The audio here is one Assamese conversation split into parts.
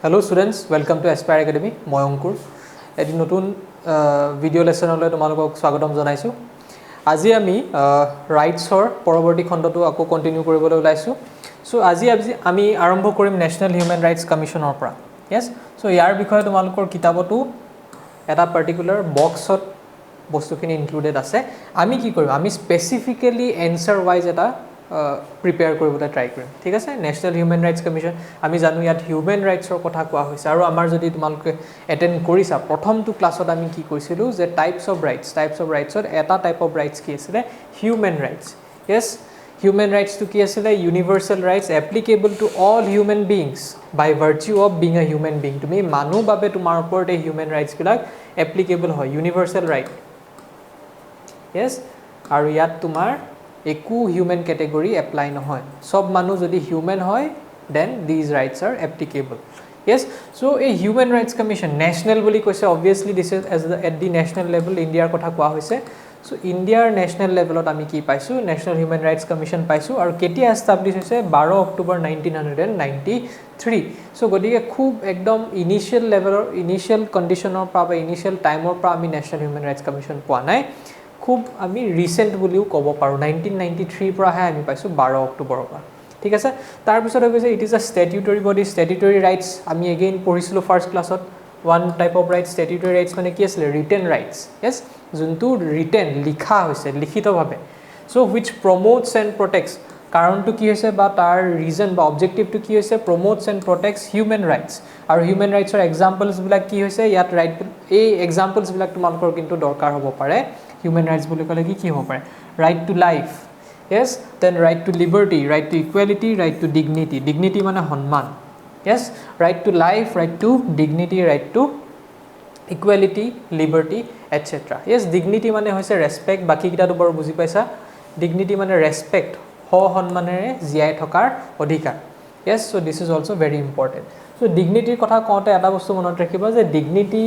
Hello students, welcome to Aspire Academy. মই অংকুৰ এটি নতুন ভিডিও লেসনলৈ তোমালোকক স্বাগতম জনাইছো। আজি আমি ৰাইটছৰ পৰৱৰ্তী খণ্ডটো আকৌ কন্টিনিউ কৰিবলৈ ওলাইছো। সো আজি আমি আৰম্ভ কৰিম নেশনাল হিউম্যান ৰাইটছ কমিশনৰ পৰা। yes সো ইয়াৰ বিষয়ে তোমালোকৰ কিতাপটো এটা পাৰ্টিকুলাৰ বক্সত বস্তুখিনি ইনক্লুডেড আছে। আমি কি কৰিম, আমি স্পেসিফিক্যালি এনসাৰ ওয়াইজ এটা প্ৰিপেয়াৰ কৰিবলৈ ট্ৰাই কৰিম। ঠিক আছে, নেশনাল হিউম্যান ৰাইটছ কমিশন আমি জানো ইয়াত হিউম্যান ৰাইটছৰ কথা কোৱা হৈছে আৰু আমাৰ যদি তোমালোকে এটেন্ড কৰিছা প্ৰথমটো ক্লাছত আমি কি কৈছিলো যে টাইপছ অফ ৰাইটছৰ এটা টাইপ অফ ৰাইটছ কি আছিল human rights. yes human rights to কি আছিল universal rights applicable to all human beings by virtue of being a human being। তুমি মানুহ বাবে তোমাৰ ওপৰত এই হিউম্যান ৰাইটছ বিলাক এপ্লিকেবল হয়, universal right। yes আৰু ইয়াত তোমাৰ একো হিউম্যান ক্যাটেগৰি এপ্লাই নহয়, সব মানুহ যদি হিউম্যান হয় then these rights are applicable। yes so a human rights commission national বুলি কৈছে, obviously this is as the at the national level ইন্ডিয়াৰ কথা কোৱা হৈছে। so ইন্ডিয়াৰ নেশনাল লেভেলত আমি কি পাইছো, নেশনাল হিউম্যান ৰাইটছ কমিশন পাইছো আৰু কেতিয়া এস্টাবলিশ হৈছে 12 অক্টোবৰ 1993। so গতিকে খুব একদম ইনিশিয়াল লেভেলৰ ইনিশিয়াল কন্ডিশনৰ পৰা বা ইনিশিয়াল টাইমৰ পৰা আমি নেশনাল হিউম্যান ৰাইটছ কমিশন পোৱা নাই, খুব আমি ৰিসেন্ট বুলিও ক'ব পাৰো। 1993 পৰাহে আমি পাইছো 12 অক্টোবৰৰ পৰা। ঠিক আছে, তাৰ পিছত হৈছে it is a statutory body. Statutory rights আমি এগেইন পঢ়িছিলো ফাৰ্স্ট ক্লাছত। One type of rights statutory rights মানে কি আছিল ৰিটেন ৰাইটছ। yes যোনটো ৰিটেন লিখা হৈছে লিখিতভাৱে। So which promotes and protects, কাৰণটো কি হৈছে বা তাৰ ৰিজন বা অবজেক্টিভটো কি হৈছে, প্ৰমোটস এণ্ড প্ৰটেক্টস হিউম্যান ৰাইটছ। আৰু হিউম্যান ৰাইটছৰ এক্সাম্পলছ বিলাক কি হৈছে ইয়াত ৰাইট, এই এক্সাম্পলছ বিলাক তোমালোকৰ কিন্তু দৰকাৰ হ'ব পাৰে। হিউম্যান ৰাইটছ বুলি ক'লে কি হ'ব পাৰে, right to life, yes then right to liberty, right to equality, right to dignity। dignity মানে সন্মান। yes right to life, right to dignity, right to equality, liberty etc। yes dignity মানে হৈছে ৰেসপেক্ট, বাকি কিটাটো বাৰু বুজি পাইছা। dignity মানে ৰেসপেক্ট, সন্মানেৰে জীয়াই থকাৰ অধিকাৰ। yes so this is also very important। so dignity কথা কওঁতে এটা বস্তু মনত ৰাখিবা যে dignity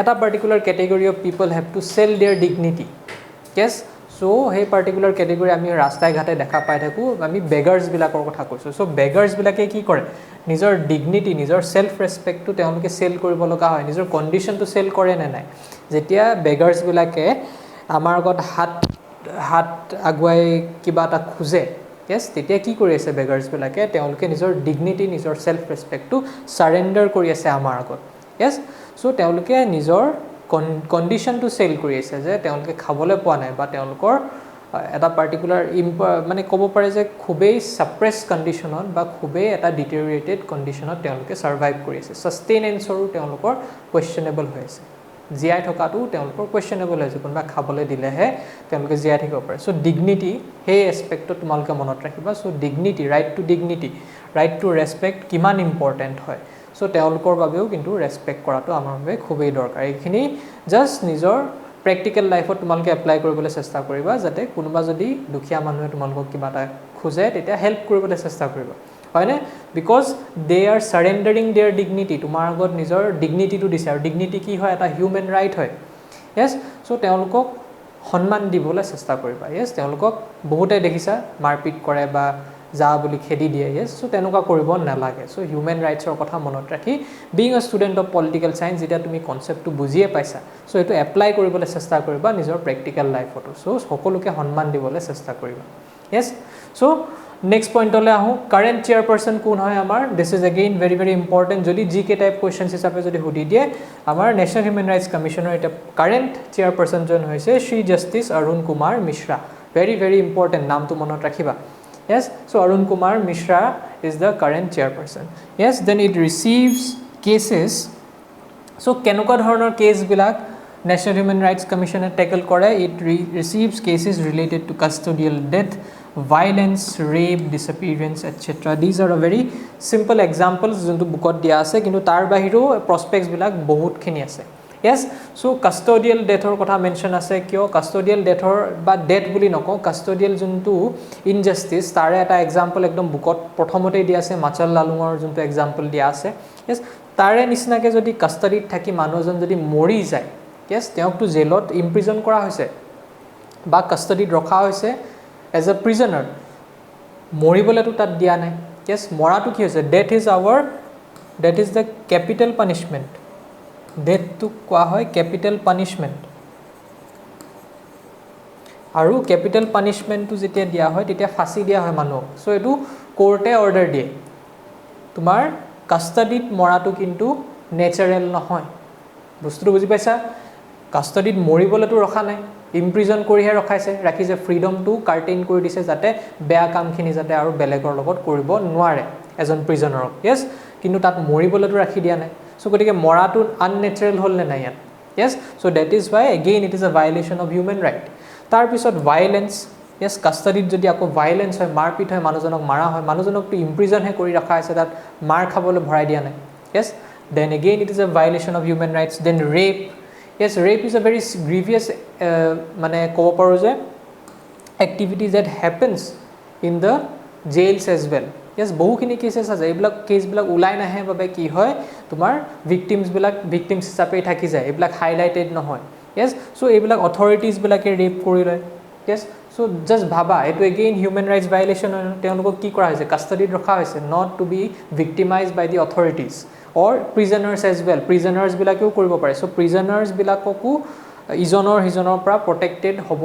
এটা particular category of people have to sell their dignity. yes so সেই পাৰ্টিকুলাৰ ক্যাটেগৰি আমি ৰাস্তাই ঘাটে দেখা পাই থাকো, আমি বেগাৰ্স বিলাকৰ কথা কৈছো। সো বেগাৰ্স বিলাকে কি কৰে, নিজৰ ডিগনিটি নিজৰ সেলফ ৰেসপেক্টটো তেওঁলোকে সেল কৰিব লগা হয়, নিজৰ কন্ডিশনটো সেল কৰে নে নাই। যেতিয়া বেগাৰ্স বিলাকে আমাৰ আগত হাত আগুৱাই কিবা এটা খুজে, yes তেতিয়া কি কৰি আছে বেগাৰ্স বিলাকে, তেওঁলোকে নিজৰ ডিগনিটি নিজৰ সেলফ ৰেসপেক্টটো সাৰেন্ডাৰ কৰি আছে আমাৰ আগত। yes সো তেওঁলোকে নিজৰ কন্ডিশনটো সেল কৰি আছে যে তেওঁলোকে খাবলৈ পোৱা নাই বা তেওঁলোকৰ এটা পাৰ্টিকুলাৰ মানে ক'ব পাৰে যে খুবেই সাপ্ৰেছ কন্ডিশনত বা খুবেই এটা ডিটেৰিয়েটেড কন্ডিশনত তেওঁলোকে সাৰ্ভাইভ কৰি আছে। সাস্টেইনেন্সৰো তেওঁলোকৰ কোৱেশ্চনেবল হৈ আছে, জীয়াই থকাটো তেওঁলোকৰ কোৱেশ্চনেবল হৈছে, কোনোবা খাবলৈ দিলেহে তেওঁলোকে জীয়াই থাকিব পাৰে। সো ডিগনিটি সেই এস্পেক্টত তোমালোকে মনত ৰাখিবা। So dignity, right to dignity, right to respect কিমান ইম্পৰ্টেণ্ট হয়। সো তেওঁলোকৰ বাবেও কিন্তু ৰেসপেক্ট কৰাটো আমাৰ বাবে খুবেই দৰকাৰ। এইখিনি জাস্ট নিজৰ প্ৰেক্টিকেল লাইফত তোমালোকে এপ্লাই কৰিবলৈ চেষ্টা কৰিবা, যাতে কোনোবা যদি দুখীয়া মানুহে তোমালোকক কিবা এটা খোজে তেতিয়া হেল্প কৰিবলৈ চেষ্টা কৰিবা, হয়নে। Because they are surrendering their dignity, তোমাৰ আগত নিজৰ ডিগনিটিটো দিছে আৰু ডিগনিটি কি হয়, এটা হিউম্যান ৰাইট হয়। yes সো তেওঁলোকক সন্মান দিবলৈ চেষ্টা কৰিবা। yes তেওঁলোকক বহুতে দেখিছা মাৰপিট কৰে বা যা বুলি খেদি দিয়ে। yes সো তেনেকুৱা কৰিব নালাগে। সো হিউম্যান ৰাইটছৰ কথা মনত ৰাখি being a student of political science যেতিয়া তুমি কনসেপ্টটো বুজিয়ে পাইছা, সো এইটো এপ্লাই কৰিবলৈ চেষ্টা কৰিবা নিজৰ প্ৰেক্টিকেল লাইফতো। সো সকলোকে সন্মান দিবলৈ চেষ্টা কৰিবা। yes সো নেক্সট পইণ্টলৈ আহোঁ, কাৰেণ্ট চেয়াৰপাৰ্সন কোন হয় আমাৰ। This is again very very important. যদি জি কে টাইপ কুৱেশ্যনছ হিচাপে যদি সুধি দিয়ে, আমাৰ নেশ্যনেল হিউম্যান ৰাইটছ কমিশনৰ এতিয়া কাৰেণ্ট চেয়াৰপাৰ্সনজন হৈছে Shri justice Arun Kumar Mishra. Very very important, নামটো মনত ৰাখিবা। yes so Arun Kumar Mishra is the current chairperson। yes then it receives cases। so কেনেকুৱা ধৰণৰ কেছ বিলাক নেশ্যনেল হিউম্যান ৰাইটছ কমিশনে টেকল কৰে, it receives cases related to custodial death, violence, rape, disappearance etc। these are a very simple examples যোনটো বুকত দিয়া আছে, কিন্তু তাৰ বাহিৰেও প্ৰসপেক্টছ বিলাক বহুতখিনি আছে। yes so custodial deathৰ কথা মেনশন আছে, কিয় custodial deathৰ বা ডেথ বুলি নকওঁ, custodial যোনটো ইনজাস্টিস তাৰে এটা এক্সাম্পল একদম বুকত প্ৰথমতেই দিয়া আছে, মাচাল লালুঙৰ যোনটো এক্সাম্পল দিয়া আছে। yes তাৰে নিচিনাকৈ যদি কাষ্টাডিত থাকি মানুহজন যদি মৰি যায়, yes তেওঁকটো জেলত ইমপ্ৰিজন কৰা হৈছে বা কাষ্টাডিত ৰখা হৈছে এজ এ প্ৰিজনাৰ, মৰিবলৈতো তাত দিয়া নাই। yes মৰাটো কি হৈছে, death is our that is the capital punishment. Death to কোৱা হয় capital punishment. আৰু capital punishment to যেতিয়া দিয়া হয় তেতিয়া ফাঁসি দিয়া হয় মানুহক. সো এটো কোর্টে অর্ডার দিয়ে তোমাৰ কাস্টডিত মৰাটো কিন্তু ন্যাচাৰাল নহয় বস্তুটো বুজি পাইছা কাস্টডিত মৰিবলেতো ৰখা নাই ইমপ্ৰিজন কৰিহে ৰখাইছে ৰাখিছে ফ্ৰীডমটো কাৰ্টেইন কৰি দিছে যাতে বেয়া কামখিনি যাতে আৰু বেলেগৰ লগত কৰিব নোৱাৰে এজন প্ৰিজনাৰক ইয়েস কিন্তু তাত মৰিবলেতো ৰাখি দিয়া নাই সো গতিকে মৰাটো আননেচাৰাল হল নে নাই ইয়াত yes so that is Y again it is আ ভায়োলেশন অফ হিউম্যান রাইট তাৰ পিছত ভায়োলেন্স ইয়েস কাস্টডিত যদি আকৌ ভায়োলেন্স হয় মাৰপিট হয় মানুহজনক মাৰা হয় মানুহজনকটো ইমপ্ৰিজন হে কৰি ৰখা আছে তাত মাৰ খাবলৈ ভৰাই দিয়া নাই yes then again it is a violation of human rights then rape yes rape is a very grievous mane kobo paro je activity that happens in the jails as well yes বহু খিনি কেसेस আছে এইবিলাক কেস বিলাক উলাই নাহে বাবে কি হয় তোমাৰ victims হিচাপে থাকি যায় এইবিলাক হাইলাইটেড নহয় yes so এইবিলাক authorities বিলাকে ৰেপ কৰি লয় yes so just bhaba eto again human rights violation তেওঁলোকক কি কৰা হৈছে কাস্টডিত ৰখা হৈছে not to be victimized by the authorities or prisoners as well prisoners বিলাকেও কৰিব পাৰে so prisoners বিলাককো ইজনৰ হিজনৰ পৰা protected হ'ব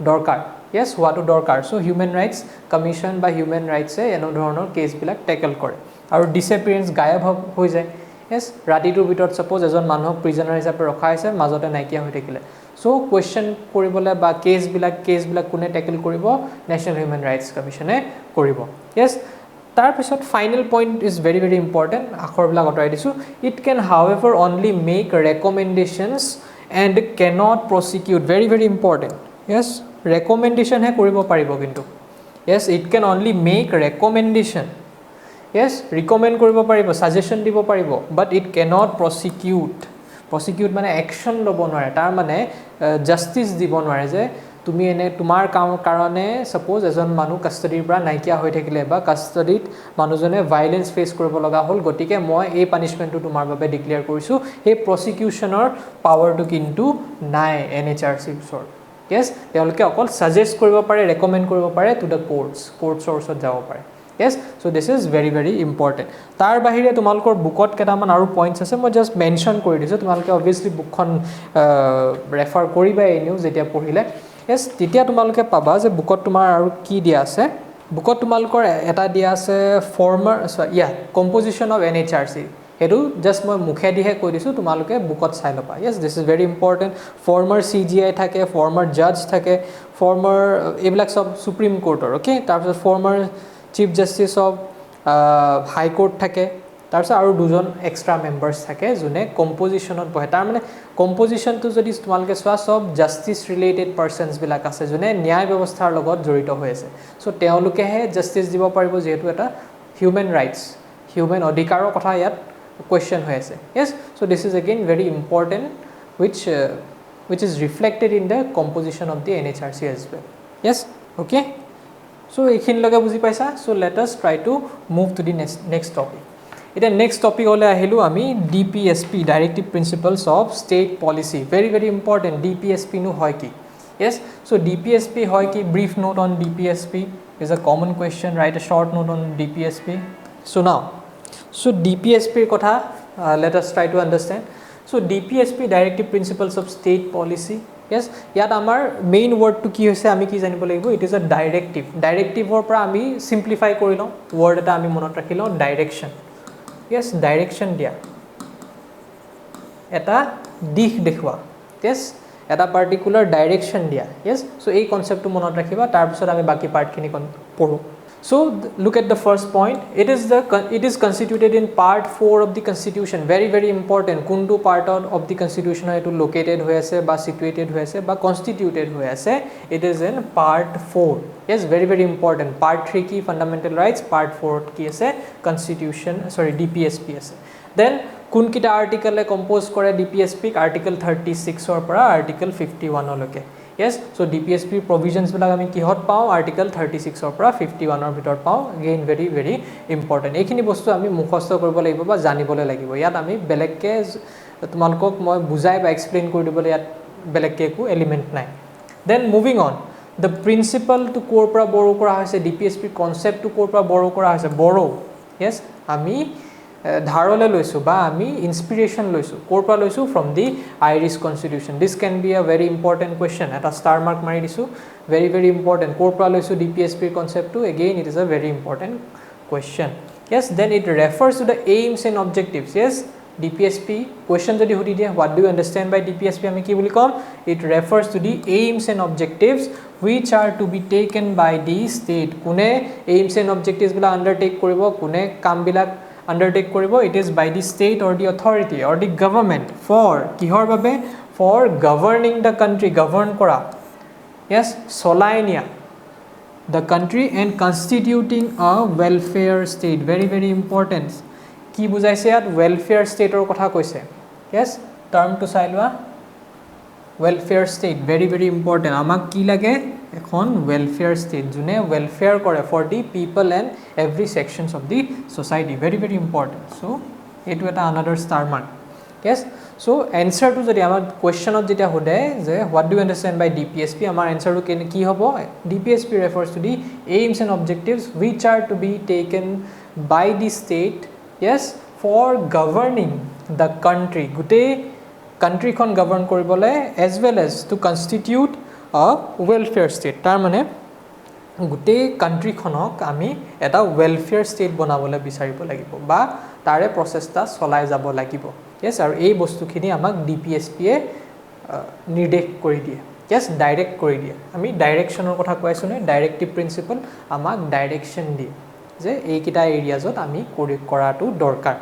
দৰকাৰ yes হোৱাটো দৰকাৰ so human rights commission বা human rights এ এনে ধৰণৰ কেস বিলাক টেকল কৰে আৰু disappearance গায়ব হৈ যায় yes ৰাতিটোৰ ভিতৰত suppose এজন মানুহক prisoner হিচাপে ৰখা হৈছে মাজতে নাইকিয়া হৈ থাকিলে so question কৰিবলে বা কেস বিলাক কোনে টেকল কৰিব National Human Rights Commission এ কৰিব yes তাৰ পিছত final point is very very important আখৰবিলাক অতৰাই দিছো it can however only make recommendations and cannot prosecute very very important yes recommendation হে কৰিব পাৰিব কিন্তু yes it can only make recommendation yes recommend কৰিব পাৰিব সাজেশন দিব পাৰিব বাট ইট ক্যানট প্ৰসিকিউট মানে একশন ল'ব নোৱাৰে তাৰ মানে জাস্টিস দিব নোৱাৰে যে তুমি এনে তোমাৰ কাৰণে সাপোজ এজন মানুহ কাস্টডিৰ পৰা নাইকিয়া হৈ থাকিলে বা কাস্টডিত মানুহজনে ভায়োলেন্স ফেস কৰিব লগা হ'ল গটিকে মই এই পানিশমেন্টটো তোমাৰ বাবে ডিক্লেয়াৰ কৰিছো এই প্ৰসিকিউশনৰ পাৱাৰটো কিন্তু নাই NHRCৰ ওচৰত yes তেওঁলোকে অকল সাজেষ্ট কৰিব পাৰে ৰেকমেন্ড কৰিব পাৰে টু দা কোৰ্টছৰ ওচৰত যাব পাৰে yes so this is very very important tar bahire tumalkor bookot ketaman aru points ase moi just mention kori disu tumalke obviously bookkhon refer koriba ei news etia pohile yes titia tumalke paba je bookot tumar aru ki dia ase bookot tumalkor eta dia ase former composition of NHRC edu just moi mukhe dihe koi disu tumalke bookot sai lopa yes this is very important former CGI thake former judge thake former eblak sob supreme court okay tar former Chief Justice of High Court থাকে তাৰছ আৰু দুজন এক্সট্ৰা মেম্বাৰস থাকে যোনে কম্পোজিশনত বহে তাৰ মানে কম্পোজিশনটো যদি তোমালকে সোৱা সব জাস্টিস ৰিলেটেড পাৰসনস বিলাক আছে যোনে ন্যায় ব্যৱস্থাৰ লগত জড়িত হৈ আছে সো তেওঁলোকেহে জাস্টিস দিব পাৰিব যেহেতু এটা হিউম্যান ৰাইটস হিউম্যান অধিকাৰৰ কথা ইয়াত কোৱেশ্চন হৈ আছে yes so this is again very important which is reflected in the composition of the NHRC as well yes okay so ekhin loge buji paisa so let us try to move to the next topic eta next topic hole ahilu ami DPSP directive principles of state policy very very important DPSP nu hoy ki yes so DPSP hoy ki brief note on DPSP is a common question write a short note on DPSP so now so DPSP kotha let us try to understand so DPSP directive principles of state policy yes yat amar main word to ki hoise ami ki janibo lagibo it is a directive or pra ami simplify korilo word eta ami monot rakhilo direction yes direction dia eta dikh dekhwa yes eta particular direction dia yes so ei concept to monot rakhiba tar pisot ami baki part khini poru so look at the first point it is constituted in part 4 of the constitution very very important kundu part of the constitution etu located hoy ase ba situated hoy ase ba constituted hoy ase it is in part 4 yes very very important part 3 ki fundamental rights part 4 ki ase constitution sorry DPSP ase then kun kita article e compose kore DPSP article 36 or para article 51 loke yes so DPSP provisions bila ami ki hot pao article 36 or para 51 or bhitor pao again very very important ekhini bostu ami mukhosto koribo lagibo ba janibole lagibo yat ami belekke tumalkok moi bujai ba explain kori dibole yat belekke ku element nai then moving on the principle to core para borrow kora hoise DPSP concept to core para borrow kora hoise borrow yes ami ধাৰলে লৈছো বা আমি ইনস্পিৰেশন লৈছো কোৰ পৰা লৈছো from the Irish constitution this can be a very important question এটা ষ্টাৰ মাৰ্ক মাৰি দিছো ভেৰি ইম্পৰ্টেন্ট কোৰ পৰা লৈছো ডিপিএছপি কনসেপ্টটো again it is a very important question yes then it refers to the aims and objectives yes DPSP question jodi hudi dia what do you understand by DPSP ami ki boli kom it refers to the aims and objectives which are to be taken by the state kune aims and objectives bila undertake koribo kune kam bilak undertake koribo it is by the state or the authority or the government for kihor babe for governing the country govern kora yes solainia the country and constituting a welfare state very important কি বুজাইছে ইয়াত welfare state or কথা কৈছে yes term to চাইলৱা welfare state very important আমাক কি লাগে এখন welfare state জুনে welfare কৰে for the people and every sections of the society very important so এটো এটা another star mark yes so answer to যদি আমাৰ কোৱেশ্চনত যেটা হদে যে what do you understand by DPSP আমাৰ answer to কি হ'ব DPSP refers to the aims and objectives which are to be taken by the state yes for governing the country gute country kon govern koribole as well as to constitute a welfare state tar mane gute country khonok ami eta welfare state banabole bisaribo lagibo ba tare process ta solai jabo lagibo yes aru ei bostu khini amak DPSP e nirdek kori die yes direct kori die ami direction or kotha koisu ne directive principle amak direction die যে এই কিটা এৰিয়াজত আমি কৰাটো দৰকাৰ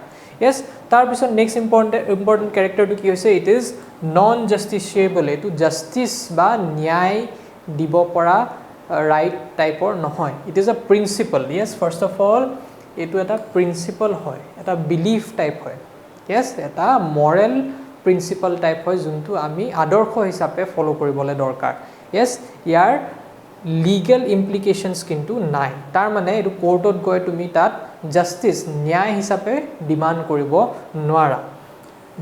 yes তাৰ পিছত নেক্সট ইম্পৰ্টেন্ট ক্যাৰেক্টাৰটো কি হৈছে ইট ইজ নন জাস্টিসিয়েবল এটো জাস্টিস বা ন্যায় দিব পৰা ৰাইট টাইপৰ নহয় ইট ইজ আ principle yes first of all এটো এটা প্ৰিন্সিপল হয় এটা বিলিফ টাইপ হয় yes এটা মৰেল প্ৰিন্সিপল টাইপ হয় যোনটো আমি আদৰ্শ হিচাপে ফলো কৰিবলৈ দৰকাৰ yes ইয়াৰ legal implications কিন্তু নাই তাৰ মানে এটো কোৰ্টত গৈ তুমি তাত জাস্টিস ন্যায় হিচাপে ডিমান্ড কৰিব নোৱাৰা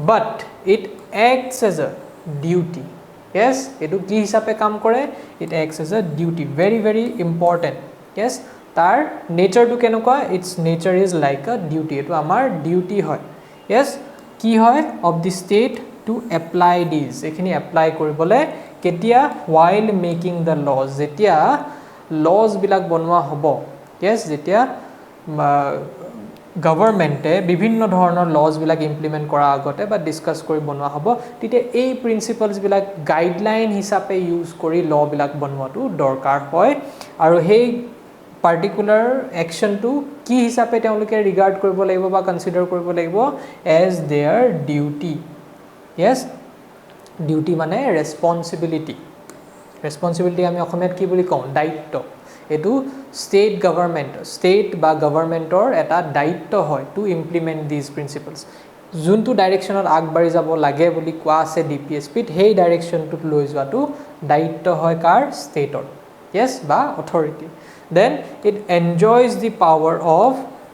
but it acts as a duty yes এটো কি হিচাপে কাম কৰে it acts as a duty very important yes তাৰ নেচাৰটো কেনেকুৱা its nature is like a duty এটো আমাৰ ডিউটি হয় yes কি হয় of the state to apply these এখিনি এপ্লাই কৰিবলে কেতিয়া while making the laws যেতিয়া laws বিলাক বনোৱা হ'ব yes যেতিয়া গভৰ্নমেন্টে বিভিন্ন ধৰণৰ laws বিলাক ইমপ্লিমেন্ট কৰা আগতে বা ডিসকাস কৰি বনোৱা হ'ব তেতিয়া এই প্ৰিন্সিপলস বিলাক গাইডলাইন হিচাপে ইউজ কৰি ল বিলাক বনোৱাটো দৰকাৰ হয় আৰু সেই পাৰ্টিকুলাৰ একচনটো কি হিচাপে তেওঁলোকে ৰিগাৰ্ড কৰিব লাগিব বা কনসিডাৰ কৰিব লাগিব as their duty yes duty মানে responsibility আমি অসমীয়াত কি বুলি কওঁ দায়িত্ব এটো state government state বা গভৰ্নমেন্টৰ এটা দায়িত্ব হয় টু ইমপ্লিমেন্ট দিস প্ৰিন্সিপলস যোনটো ডাইৰেকশনত আগবাঢ়ি যাব লাগে বুলি কোৱা আছে ডিপিএছপিত সেই ডাইৰেকশনটোত লৈ যোৱাটো দায়িত্ব হয় কাৰ ষ্টেটৰ yes বা authority then it enjoys the power of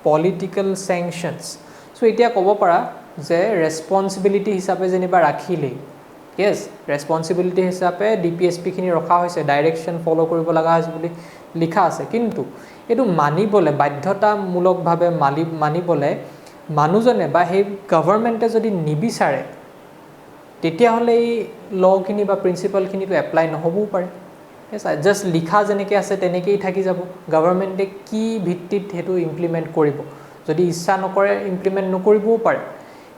political sanctions so এতিয়া ক'ব পাৰা যে ৰেসপন্সিবিলিটি হিচাপে যেনিবা ৰাখিলে yes responsibility হিচাপে ডিপিএছপি খিনি ৰখা হৈছে ডাইৰেকশন ফলো কৰিব লগা হৈছে বুলি লিখা আছে কিন্তু এটো মানিবলে বাধ্যতামূলক ভাবে মানিবলে মানুজনে বা হে গভৰ্নমেন্টে যদি নিবিচাৰে তেতিয়া হলে এই ল খিনি বা প্ৰিন্সিপল খিনি তো এপ্লাই নহবও পাৰে yes just লিখা জেনেকে আছে তেনেকেই থাকি যাব গভৰ্নমেন্টে কি ভিত্তিত হেতু ইমপ্লিমেন্ট কৰিব যদি ইচ্ছা নকৰে ইমপ্লিমেন্ট নকৰিবও পাৰে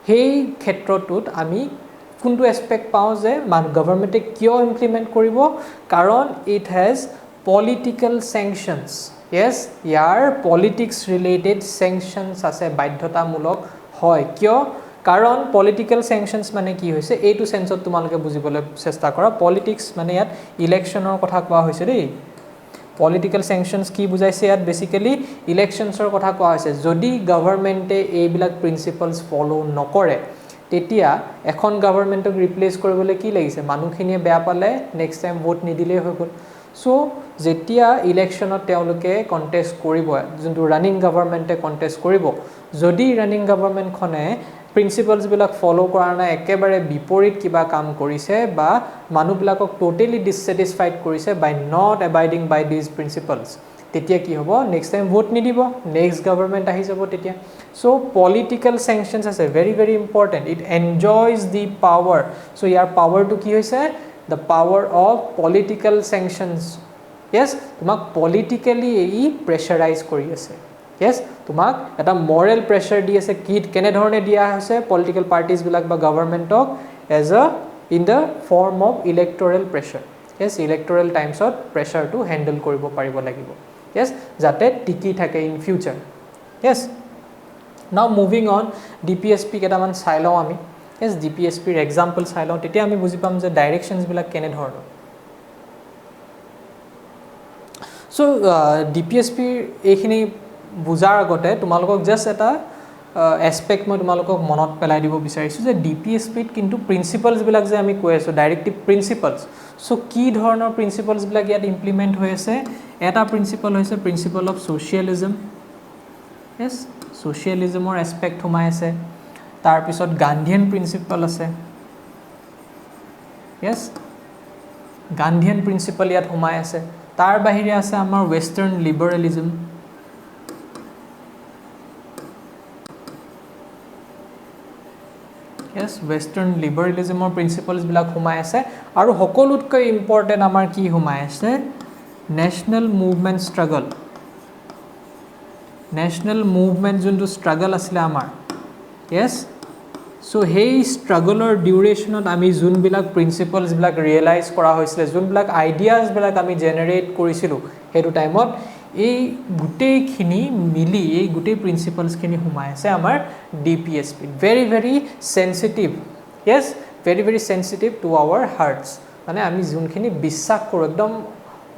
সেই ক্ষেত্ৰটোত আমি কোনটো এসপেক্ট পাও যে গভৰ্নমেন্টে কিয় ইমপ্লিমেন্ট কৰিব কাৰণ it has political sanctions yes year politics related sanctions আছে বাধ্যতামূলক হয় কিয় কাৰণ পলিটিক্যাল স্যাংশনস মানে কি হৈছে এইটো সেন্সত তোমালোকে বুজিবলৈ চেষ্টা কৰা পলিটিক্স মানে ইয়াত ইলেকশনৰ কথা কোৱা হৈছে দেই পলিটিক্যাল স্যাংশনস কি বুজাইছে ইয়াত বেসিক্যালি ইলেকশনছৰ কথা কোৱা হৈছে যদি গভৰ্নমেন্টে এইবিলাক প্ৰিন্সিপলস ফলো নকৰে তেতিয়া এখন গভৰ্নমেন্টক ৰিপ্লেস কৰিবলৈ কি লাগিছে মানুহখিনিয়ে বেয়া পালে নেক্সট টাইম ভোট নিদিলে হৈ গল সো যেতিয়া ইলেকশনত তেওঁলোকে কন্টেস্ট কৰিব যোনটো ৰানিং গভৰ্নমেন্টে কন্টেস্ট কৰিব যদি ৰানিং গভৰ্নমেন্টখনে প্ৰিন্সিপলস বিলাক ফলো কৰা না একেবাৰে বিপৰীত কিবা কাম কৰিছে বা মানুহবিলাকক টোটালি ডিসস্যাটিসফাইড কৰিছে বাই নট এবাইডিং বাই দিস প্ৰিন্সিপলস তেতিয়া কি হ'ব নেক্সট টাইম ভোট নিদিব নেক্সট গভৰ্ণমেণ্ট আহি যাব তেতিয়া সো পলিটিক্যাল স্যাংশনস আছে very very important it enjoys the power so ইয়াৰ পাৱাৰটো কি হৈছে the power of political sanctions yes তোমাক politically এই প্ৰেছাৰাইজ কৰি আছে yes তোমাক এটা moral pressure দি আছে কি কেনে ধৰণে দিয়া আছে political parties বিলাক বা গভৰ্ণমেণ্টক as a in the form of electoral pressure yes electoral times of pressure to handle কৰিব পাৰিব লাগিব yes যাতে টিকি থাকে in future yes now moving on DPSP কেটামান চাই লওঁ আমি yes DPSP ৰ এক্সাম্পল চাই লওঁ তেতিয়া আমি বুজি পাম যে ডাইৰেকশনস বিলাক কেনে ধৰণৰ সো DPSP এইখিনি বুজাৰ আগতে তোমালোকক জাস্ট এটা এসপেক্ট মই তোমালোকক মনত পেলাই দিব বিচাৰিছো যে DPSP ত কিন্তু প্ৰিন্সিপলস বিলাক যে আমি কৈ আছো ডাইৰেক্টিভ প্ৰিন্সিপলস সো কি ধৰণৰ প্ৰিন্সিপলস বিলাক ইয়াত ইমপ্লিমেন্ট হৈ আছে এটা প্ৰিন্সিপল হৈছে প্ৰিন্সিপল অফ সোশিয়ালিজম yes সোশিয়ালিজমৰ এসপেক্ট হোমাই আছে তাৰ পিছত গান্ধীয়ান প্ৰিন্সিপল আছে yes গান্ধীয়ান প্ৰিন্সিপল ইয়াত হোমাই আছে তাৰ বাহিৰে আছে আমাৰ ওয়েস্টাৰ্ণ লিবাৰেলিজম yes western liberalism or principles bilak humai ase aru hokolutkai important amar ki humai ase national movement juntu struggle asile amar yes so hey struggle or duration ot ami jun bilak principles bilak realize kora hoisile jun bilak ideas bilak ami generate korisilu hetu time ot এই গুটেইখিনি মিলি এই গুটেই প্ৰিন্সিপলস খিনি হুমাই আছে আমাৰ DPSP very very sensitive yes very very sensitive to our hearts মানে আমি যোনখিনি বিশ্বাস কৰো একদম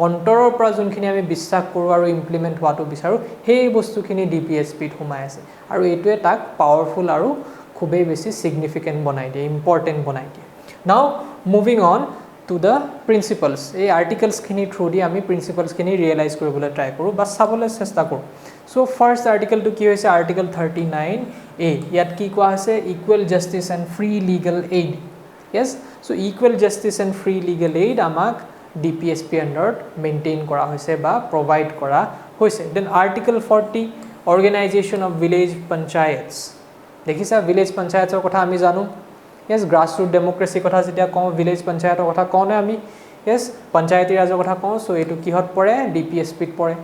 অন্তৰৰ পৰা যোনখিনি আমি বিশ্বাস কৰো আৰু ইমপ্লিমেন্ট হোৱাটো বিচাৰো সেই বস্তুখিনি DPSP ত হুমাই আছে আৰু এইটোৱে তাক পাৱাৰফুল আৰু খুবেই বেছি সিগনিফিকেন্ট বনাই দিয়ে ইম্পৰ্টেন্ট বনাই দিয়ে নাও moving on to the principles এই articles khini through di ami principles khini realize koribole try koru bas sabole chesta koru so first article to ki hoise article 39a yat ki koa ase equal justice and free legal aid yes so equal justice and free legal aid amak DPSP under maintain kora hoise ba provide kora hoise then article 40 organization of village panchayats dekhisa village panchayats or kotha ami janu yes grassroots democracy kotha jetia kom village panchayator kotha kone ami yes panchayati rajor kotha kom so etu kihot pore DPSP t pore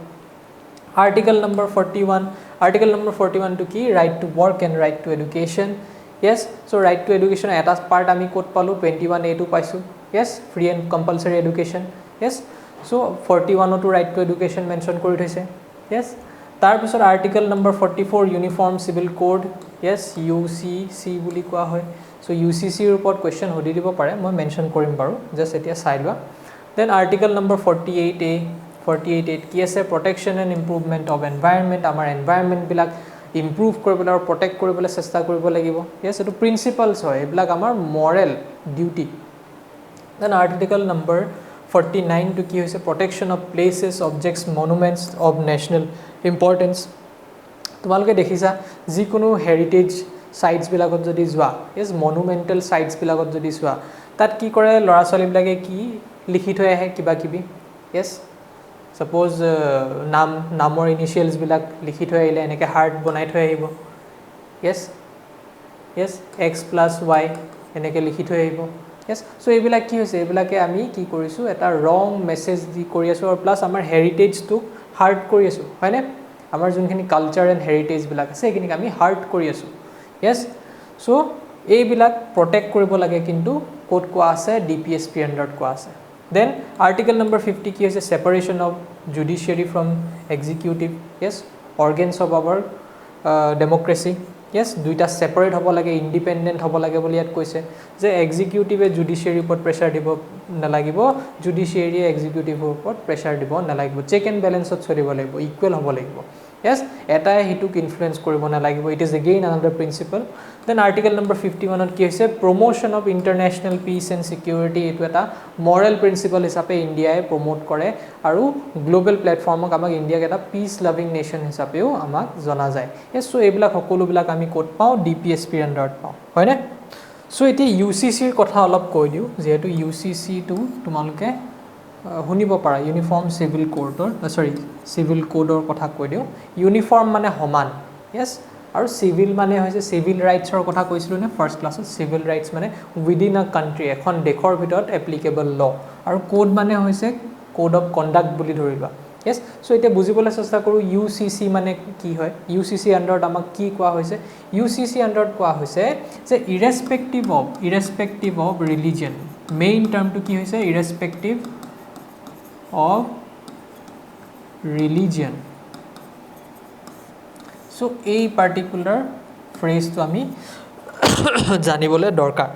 article number 41 to ki right to work and right to education yes so right to education eta part ami kot palu 21a to paisu yes free and compulsory education yes so 41 to right to education mention kori thoise yes tar pisor article number 44 uniform civil code yes UCC buli koa hoy so UCC report question hodi dibo pare moi mention korim baru just etia sai lua then article number 48 ki ase protection and improvement of environment amar environment bilak improve koribole or protect koribole chesta koribo lagibo yes etu principles hoy ebilak amar moral duty then article number 49 to ki hoise protection of places objects monuments of national importance তোমালোকে দেখিছা যি কোনো হেৰিটেজ সাইটস বিলাকত যদি যোৱা ইজ মনুমেন্টাল সাইটস বিলাকত যদি যোৱা তাত কি কৰে লৰা ছোৱালী বিলাকে কি লিখি থৈ আহে কিবা কিবি yes suppose নামৰ ইনিশিয়ালস বিলাক লিখি থৈ আহিলে এনেকে হাৰ্ট বনাই থৈ আহিব yes x + y এনেকে লিখি থৈ আহিব yes so এইবিলাক কি হৈছে এইবিলাকে আমি কি কৰিছো এটা ৰং মেছেজ দি কৰি আছো আৰু প্লাস আমাৰ হেৰিটেজ টু হাৰ্ট কৰি আছো হয়নে আমাৰ যোনখিনি কালচাৰ এণ্ড হেৰিটেজ বিলাক আছে এইখিনি আমি হাৰ্ট কৰি আছো yes so এই বিলাক প্ৰটেক্ট কৰিব লাগে কিন্তু কোড কোৱা আছে DPSP আন্ডাৰত কোৱা আছে then article number 50 কি হৈছে separation of judiciary from executive yes organs of our democracy yes দুইটা সেপাৰেট হ'ব লাগে ইন্ডিপেন্ডেন্ট হ'ব লাগে বুলি ইয়াত কৈছে যে এক্সিকিউটিভে জুডিশিয়াৰি ওপৰত প্ৰেছাৰ দিব নালাগিব জুডিশিয়াৰি এক্সিকিউটিভৰ ওপৰত প্ৰেছাৰ দিব নালাগিব চেক এণ্ড বেলেন্সত চলিব লাগিব ইকুৱেল হ'ব লাগিব yes এটাই হিতুক ইনফ্লুয়েন্স কৰিব নালাগিব it is again another principle then article number 51 ত কি হৈছে promotion of international peace and security এটো এটা moral principle হিচাপে ইন্ডিয়াই প্ৰমোট কৰে আৰু গ্লোবাল প্ল্যাটফৰ্মক আমাক ইন্ডিয়াক এটা পিস লাভিং নেশন হিচাপেও আমাক জনা যায় yes so এইবিলাক সকলোবিলাক আমি কোড পাও DPSP আন্ডাৰত পাও হয়নে so এটি UCC ৰ কথা অলপ কৈ দিও যেহেতু UCC টো তোমালোকে শুনিব পাৰা ইউনিফৰ্ম সিভিল কোডৰ সৰি সিভিল কোডৰ কথা কৈ দিওঁ ইউনিফৰ্ম মানে সমান yes আৰু সিভিল মানে হৈছে সিভিল ৰাইটছৰ কথা কৈছিলোঁ নে ফাৰ্ষ্ট ক্লাছত সিভিল ৰাইটছ মানে উইদিন আ কান্ট্ৰি এখন দেশৰ ভিতৰত এপ্লিকেবল ল আৰু কোড মানে হৈছে কোড অফ কণ্ডাক্ট বুলি ধৰিবা yes so এতিয়া বুজিবলৈ চেষ্টা কৰো UCC মানে কি হয় UCC আন্ডাৰত আমাক কি কোৱা হৈছে UCC আন্ডাৰত কোৱা হৈছে যে irrespective of religion মেইন টাৰ্মটো কি হৈছে irrespective of religion so a particular phrase to ami janibole dorkar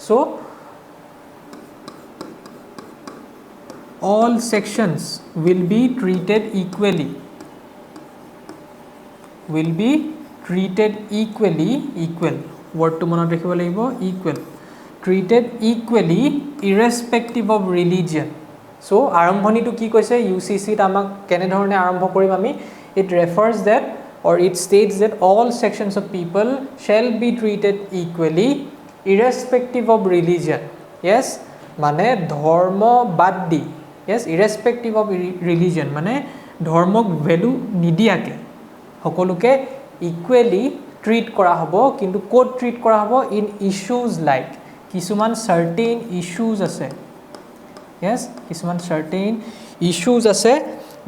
so all sections will be treated equally equal word to monot rakhibo lagibo equal treated equally irrespective of religion so arambhoni to ki koise UCC ta amak kene dhorone arambho korim ami it refers that or it states that all sections of people shall be treated equally irrespective of religion yes mane dharma bad di yes irrespective of religion mane dharmok value nidiake hokoluke equally treat kora hobo kintu code treat kora hobo in issues like kisuman certain issues ase yes kisuman certain issues ase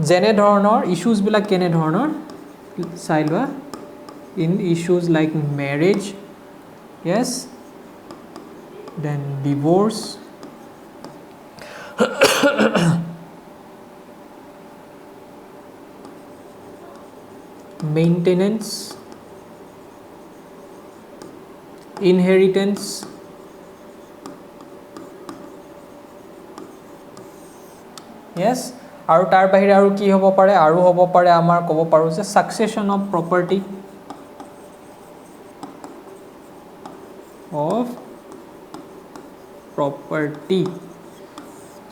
jene dhoroner issues bila kene dhoroner sailwa in issues like marriage yes then divorce maintenance inheritance yes আৰু তাৰ বাহিৰে আৰু কি হ'ব পাৰে আৰু হ'ব পাৰে আমাৰ ক'ব পাৰো যে succession of property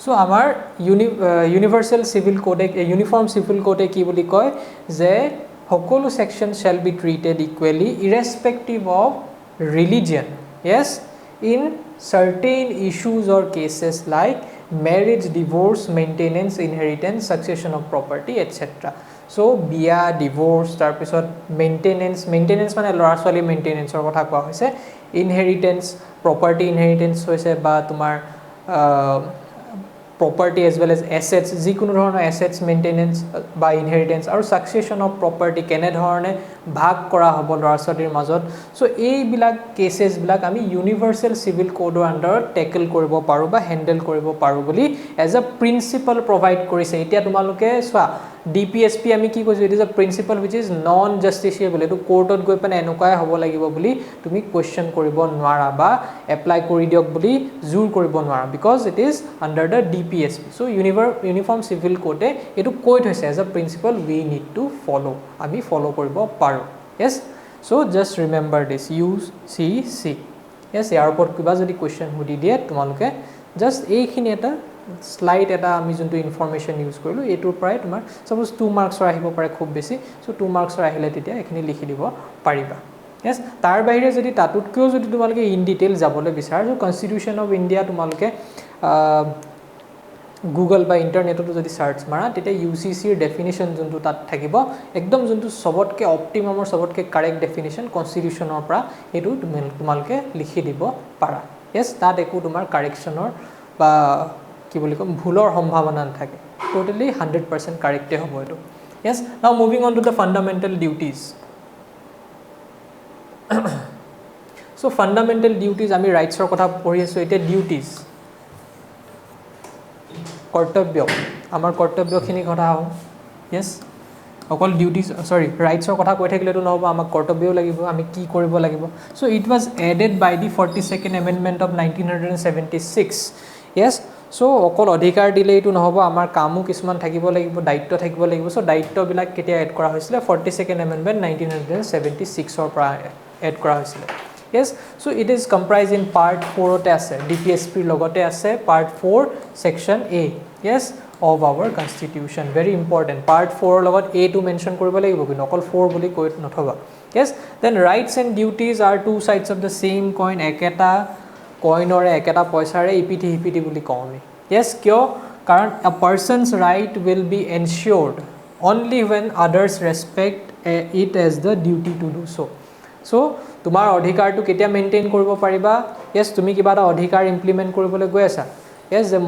so আমাৰ universal civil code uniform civil code কি বুলি কয় যে সকলো section shall be treated equally irrespective of religion yes in certain issues or cases like marriage divorce maintenance inheritance succession of property etc so biya divorce tar pisot maintenance mane lora swali maintenance or kotha koa hoise inheritance property inheritance hoise ba tumar property as well as assets jikono dhoroner assets maintenance by inheritance aru succession of property kene dhorone bhag kora hobo lora swalir majot so ei bilak cases bilak ami universal civil code under tackle koribo paru ba handle koribo paru boli as a principle provide korise etia tumaluke swa DPSP ami ki koisu it is a principle which is non justiciable etu court ot goi pane enukai hobo lagibo boli tumi question koribo nwara ba apply kori diok boli jur koribo nwara because it is under the DPSP so uniform civil code etu koi hoise as a principle we need to follow ami follow koribo paru yes so just remember this UCC yes airport kiba jodi question hudi die tumaluke just ei khini eta slide eta ami juntu information use korilu etur prai tumar suppose 2 marks or ahibo pare khub beshi so 2 marks or ahile titia ekhini likhi dibo pariba yes tar bahire jodi tatut kyo jodi tumaluke in detail jabole bisar so constitution of India tumaluke Google by internet to jodi search mara tete UCC definition juntu tat thakibo ekdom juntu sobotke optimum or sobotke correct definition constitution or pra etu tumaluke likhi dibo para yes tat eku tumar correction or ba কি বলি কম ভুলৰ সম্ভাৱনা নাথাকে টোটালি 100% কাৰেক্ট হ'ব এটো yes now moving on to the fundamental duties so fundamental duties আমি ৰাইটসৰ কথা পঢ়ি আছো এটা ডিউটিজ কৰ্তব্য আমাৰ কৰ্তব্যখিনি কথা হও yes অকল ডিউটিজ সৰি ৰাইটসৰ কথা কৈ থাকিলেতো নহব আমাক কৰ্তব্যও লাগিব আমি কি কৰিব লাগিব so it was added by the 42nd amendment of 1976 yes so অকল অধিকাৰ দিলে এটো নহব আমাৰ কামো কিছুমান থাকিব লাগিব দায়িত্ব থাকিব লাগিব so দায়িত্ব বিলাক কেতিয়া এড কৰা হৈছিল 42nd amendment 1976 অৰ পৰা এড কৰা হৈছিল yes so it is comprised in part 4 ote ase DPSP logote ase part 4 section A yes of our constitution very important part 4 logot A to mention koribo lagibo ki nokol 4 boli koi nothoba yes then rights and duties are two sides of the same coin eketa coin or eketa paisa re ipiti hipiti boli komi yes কিয় কাৰণ a person's right will be ensured only when others respect it as the duty to do so so তোমাৰ অধিকাৰটো কেতিয়া মেইনটেইন কৰিব পাৰিবা yes তুমি কিবা এটা অধিকাৰ ইমপ্লিমেন্ট কৰিবলৈ গৈ আছা yes যে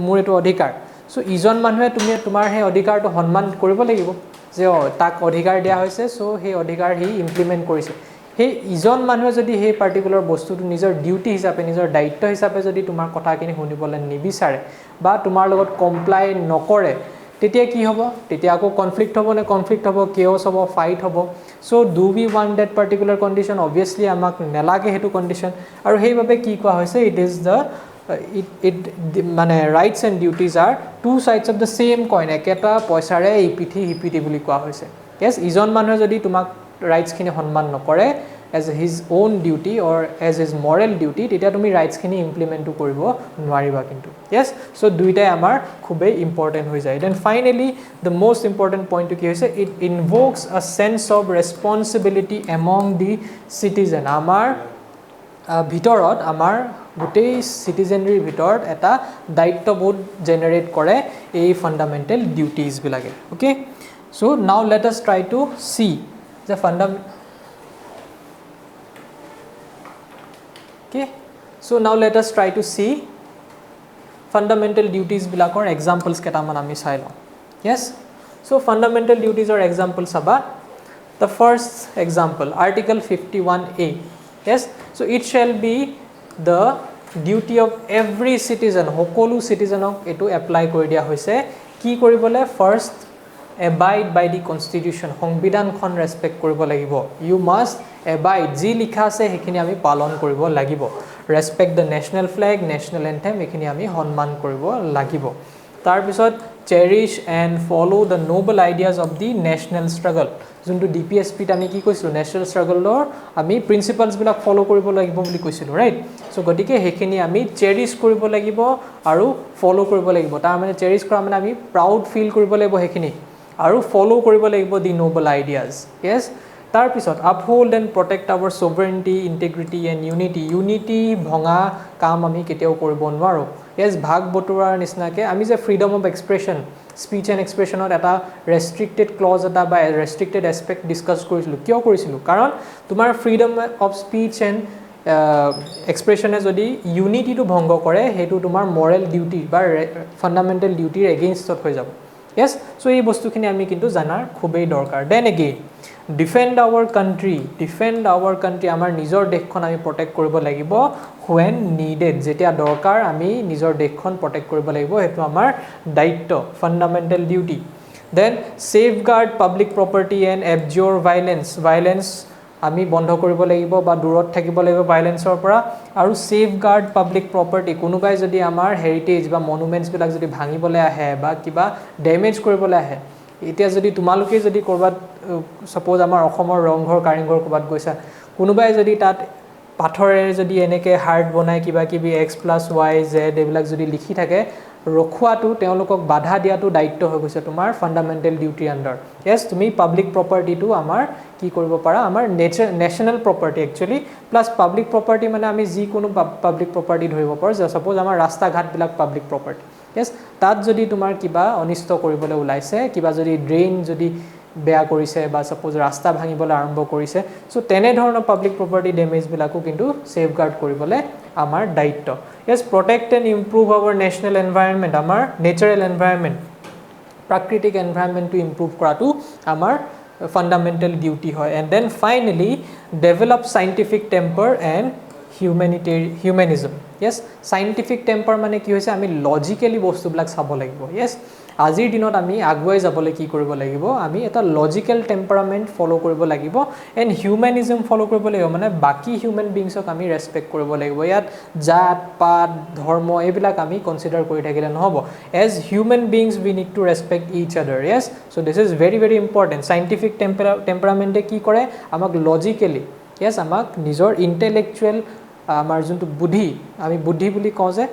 মোৰ এটো অধিকাৰ so ইজন মানুহে তুমি তোমাৰ হে অধিকাৰটো সন্মান কৰিব লাগিব যে তাক অধিকাৰ দিয়া হৈছে so হে অধিকাৰ হি ইমপ্লিমেন্ট কৰিছে হে ইজন মানুহে যদি হে পাৰ্টিকুলাৰ বস্তুটো নিজৰ ডিউটি হিচাপে নিজৰ দায়িত্ব হিচাপে যদি তোমাৰ কথাখিনি শুনিবলৈ নিবিচাৰে বা তোমাৰ লগত কমপ্লাই নকৰে তেতিয়া কি হ'ব তেতিয়া আকৌ কনফ্লিক্ট হ'ব নে কনফ্লিক্ট হ'ব কেওস হ'ব ফাইট হ'ব so do we want that particular condition obviously আমাক নেলাগে হেতু কন্ডিশন আৰু হেইভাবে কি কোৱা হৈছে it is the মানে rights and duties are two sides of the same coin একেটা পইচাৰে ইপিঠি বুলি কোৱা হৈছে yes ইজন মানুহে যদি তোমাক rights খিনি সন্মান নকৰে as his own duty or as his moral duty তেতিয়া তুমি rights খিনি ইমপ্লিমেন্ট কৰিব নোৱাৰিবা কিন্তু yes so দুইটাই আমাৰ খুবেই ইম্পৰ্টেন্ট হৈ যায় then finally the most important point কি হৈছে it invokes a sense of responsibility among the citizen আমাৰ ভিতৰত আমাৰ গোটেই সিটিজেনৰীৰ ভিতৰত এটা দায়িত্ববোধ জেনাৰেট কৰে এই ফান্ডামেন্টাল ডিউটিজ বিলাকে okay so now let us try to see the okay so now let us try to see fundamental duties bilakor examples ketaman ami sai lo yes so fundamental duties or examples aba the first example article 51A yes so it shall be the duty of every citizen hokolu citizenok etu apply kori dia hoise ki koribole first abide by the constitution সংবিধান খন ৰেসপেক্ট কৰিব লাগিব you must abide ji লিখা আছে হেখিনি আমি পালন কৰিব লাগিব respect the national flag national anthem হেখিনি আমি সন্মান কৰিব লাগিব তাৰ পিছত cherish and follow the noble ideas of the national struggle যোনটো DPSP ত আমি কি কৈছিলো national struggle ৰ আমি প্ৰিন্সিপলস বিলাক ফলো কৰিব লাগিব বুলি কৈছিলো ৰাইট সো গটিকে হেখিনি আমি cherish কৰিব লাগিব আৰু ফলো কৰিব লাগিব তাৰ মানে cherish কৰা মানে আমি proud feel কৰিব লাগিব হেখিনি আৰু ফলো কৰিব লাগিব দি নোবেল আইডিয়াজ yes তাৰ পিছত uphold and protect our sovereignty integrity and unity ভঙা কাম আমি কেতিয়াও কৰিব নোৱাৰো yes ভাগ বটুৰাৰ নিচিনাকে আমি যে freedom of expression speech and expression ৰ এটা restricted clause এটা বা restricted aspect discuss কৰিছিলো কিয় কৰিছিলো কাৰণ তোমাৰ freedom of speech and expression এ যদি unity টো ভংগ কৰে হেতু তোমাৰ moral duty বা fundamental duty against হৈ যাব yes so এই বস্তুখিনি আমি কিন্তু জানাৰ খুবেই দৰকাৰ then again defend our country আমাৰ নিজৰ দেশখন আমি প্ৰটেক্ট কৰিব লাগিব when needed যেতিয়া দৰকাৰ আমি নিজৰ দেশখন প্ৰটেক্ট কৰিব লাগিব হেতু আমাৰ দায়িত্ব fundamental duty then safeguard public property and abjure violence আমি বন্ধ কৰিব লাগিব বা দূৰত থাকিব লাগিব ভাইলেন্সৰ পৰা আৰু সেফগাৰ্ড পাব্লিক প্ৰপাৰ্টি কোনোবাই যদি আমাৰ হেৰিটেজ বা মনুমেন্টস বিলাক যদি ভাঙিবলৈ আহে বা কিবা ড্যামেজ কৰিবলৈ আহে এতিয়া যদি তোমালোকে যদি কৰবাত সাপোজ আমাৰ অসমৰ ৰংঘৰ কাৰেংঘৰ কৰবাত গৈছা কোনোবাই যদি তাত পাথৰেৰে যদি এনেকে হাৰ্ট বনাই কিবা কিবি x+y z এইবিলাক যদি লিখি থাকে ৰখুৱাটো তেওঁলোকক বাধা দিয়াটো দায়িত্ব হৈ গৈছে তোমাৰ ফান্ডামেন্টাল ডিউটি আন্ডাৰ yes তুমি পাব্লিক প্ৰপাৰ্টিটো আমাৰ কি কৰিব পাৰা আমাৰ national property actually plus public property মানে আমি যি কোনো পাব্লিক প্ৰপাৰ্টি ধৰিব পাৰো যে সাপোজ আমাৰ ৰাস্তা ঘাট বিলাক পাব্লিক প্ৰপাৰ্টি yes তাত যদি তোমাৰ কিবা অনিষ্ট কৰিবলৈ ওলাইছে কিবা যদি ড্ৰেইন যদি বেয়া কৰিছে বা সাপোজ ৰাস্তা ভাঙিবলৈ আৰম্ভ কৰিছে সো তেনে ধৰণৰ পাব্লিক প্ৰপাৰ্টি ড্যামেজ বিলাকো কিন্তু সেফগাৰ্ড কৰিবলৈ আমাৰ দায়িত্ব yes protect and improve our national environment আমাৰ natural environment প্ৰাকৃতিক environment to improve কৰাটো আমাৰ fundamental duty হয় and then finally develop scientific temper and humanism yes scientific temper মানে কি হৈছে আমি লজিক্যালি বস্তুবিলাক চাব লাগিব yes আজিৰ দিনত আমি আগুৱাই যাবলৈ কি কৰিব লাগিব আমি এটা লজিক্যাল টেম্পাৰামেন্ট ফলো কৰিব লাগিব এন্ড হিউম্যানিজম ফলো কৰিব লাগিব মানে বাকি হিউম্যান বিংছক আমি ৰেসপেক্ট কৰিব লাগিব ইয়াত জাত পাত ধৰ্ম এইবিলাক আমি কনসিডাৰ কৰি থাকিলে নহব as human beings we need to respect each other yes so this is very very important scientific temperament কি কৰে আমাক লজিক্যালি yes আমাক নিজৰ ইন্টেলেকচুয়াল আমাৰ যোনটো বুদ্ধি আমি বুদ্ধি বুলি কওঁ যে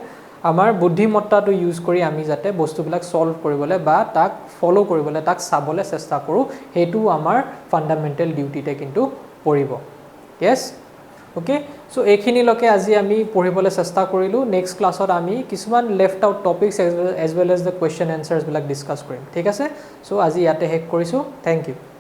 আমাৰ বুদ্ধিমত্তাটো ইউজ কৰি আমি যাতে বস্তুবিলাক সলভ কৰিবলৈ বা তাক ফলো কৰিবলৈ তাক চাবলৈ চেষ্টা কৰো হেতু আমাৰ ফান্ডামেন্টাল ডিউটিতে কিন্তু পৰিব yes ওকে সো এইখিনিলৈকে আজি আমি পঢ়িবলৈ চেষ্টা কৰিলোঁ নেক্সট ক্লাছত আমি কিছুমান left out topics as well as the question এনচাৰ্ছবিলাক ডিছকাছ কৰিম ঠিক আছে সো আজি ইয়াতে শেষ কৰিছোঁ থেংক ইউ